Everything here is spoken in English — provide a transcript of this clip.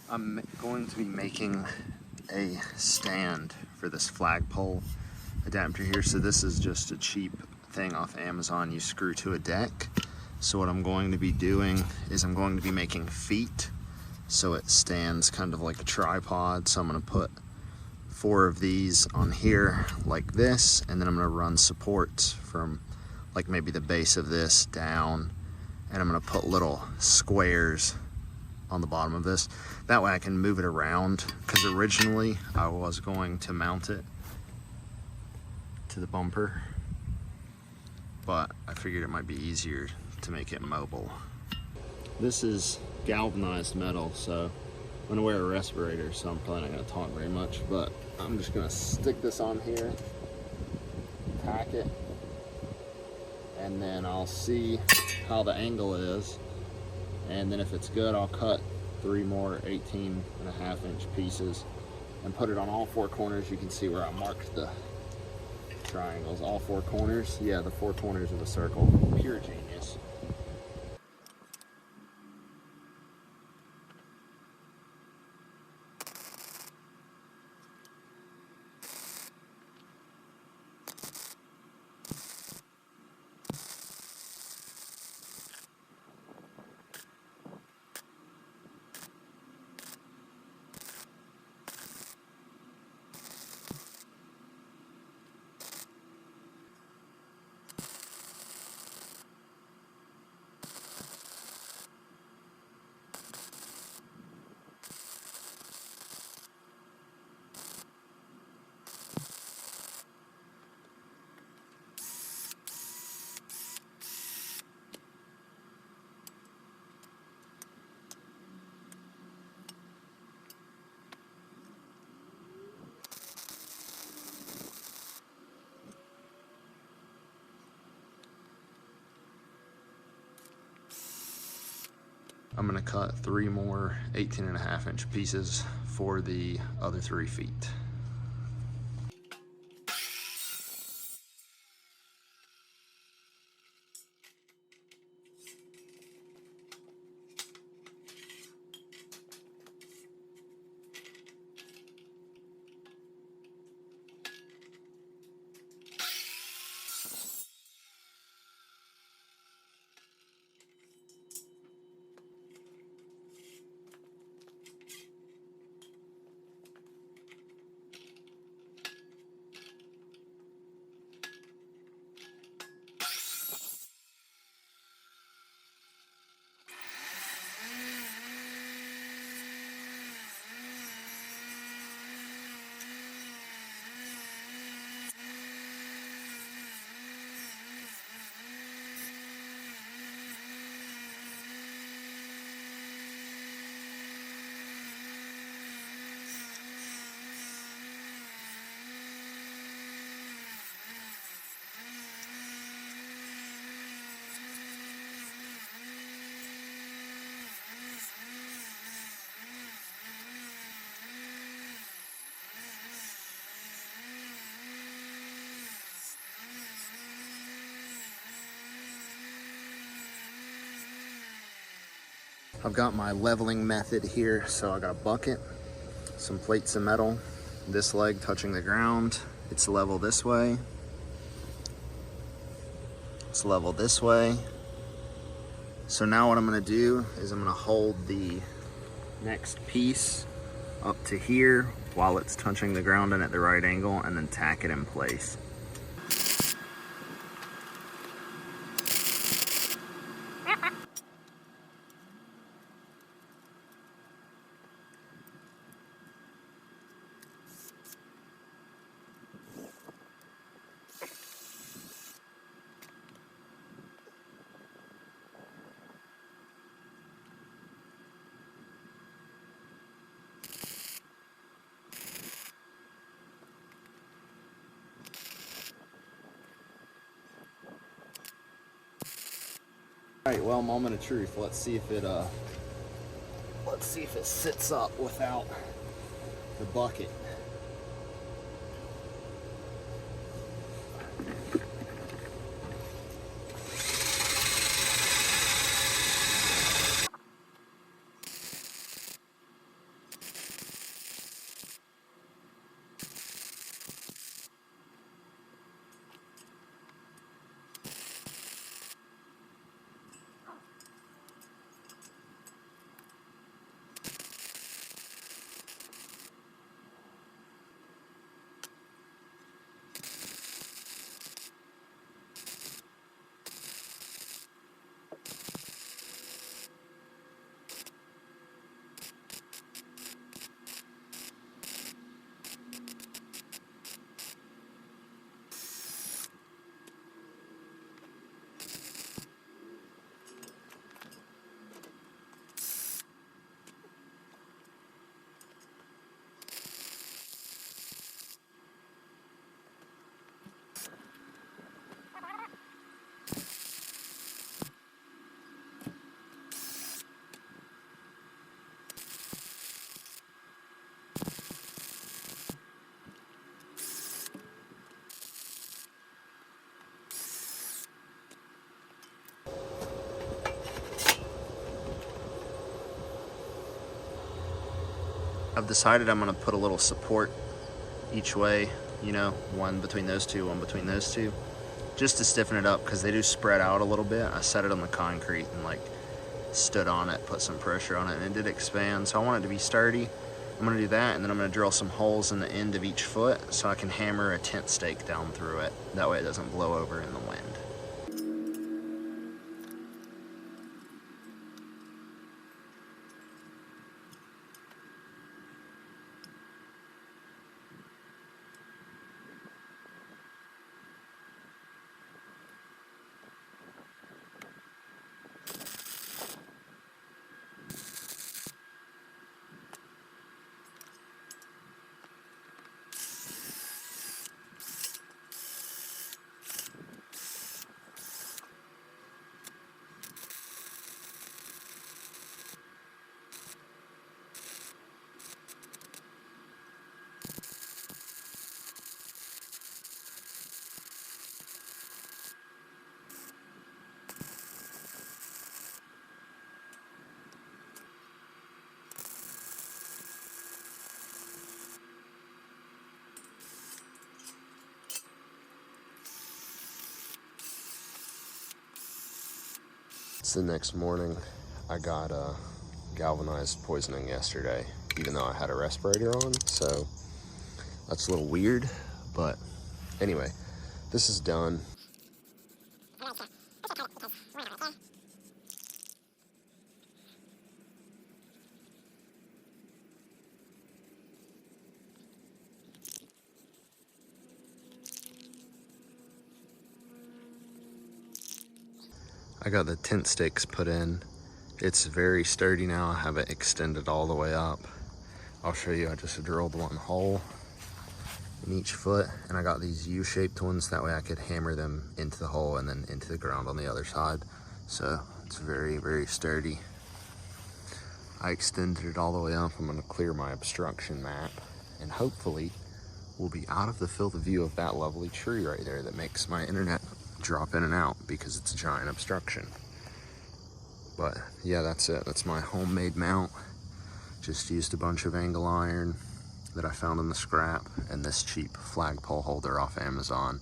I'm going to be making a stand for this flagpole adapter here. So this is just a cheap thing off Amazon you screw to a deck. So what I'm going to be doing is I'm going to be making feet so it stands kind of like a tripod. So I'm going to put 4 of these on here like this, and then I'm going to run supports from like maybe the base of this down, and I'm going to put little squares on the bottom of this. That way I can move it around, because originally I was going to mount it to the bumper, but I figured it might be easier to make it mobile. This is galvanized metal, so I'm gonna wear a respirator, so I'm probably not gonna talk very much, but I'm just gonna stick this on here, tack it, and then I'll see how the angle is, and then if it's good, I'll cut 3 more 18.5-inch pieces and put it on all 4 corners. You can see where I marked the triangles, all 4 corners. Yeah, the 4 corners of a circle. Pure genius. I'm gonna cut 3 more 18.5-inch pieces for the other 3 feet. I've got my leveling method here, so I got a bucket, some plates of metal, this leg touching the ground, it's level this way, it's level this way. So now what I'm gonna do is I'm gonna hold the next piece up to here while it's touching the ground and at the right angle, and then tack it in place. All right, well, moment of truth. Let's see if it sits up without the bucket. I've decided I'm gonna put a little support each way, you know, one between those two, one between those two, just to stiffen it up because they do spread out a little bit. I set it on the concrete and like stood on it, put some pressure on it, and it did expand. So I want it to be sturdy. I'm gonna do that, and then I'm gonna drill some holes in the end of each foot so I can hammer a tent stake down through it. That way it doesn't blow over in the wind. It's the next morning. I got galvanized poisoning yesterday, even though I had a respirator on, so that's a little weird, but anyway, this is done. I got the tent stakes put in. It's very sturdy now. I have it extended all the way up. I'll show you. I just drilled one hole in each foot, and I got these U-shaped ones. That way I could hammer them into the hole and then into the ground on the other side. So it's very, very sturdy. I extended it all the way up. I'm gonna clear my obstruction map, and hopefully we'll be out of the field of view of that lovely tree right there that makes my internet drop in and out because it's a giant obstruction. But yeah, that's it. That's my homemade mount. Just used a bunch of angle iron that I found in the scrap and this cheap flagpole holder off Amazon.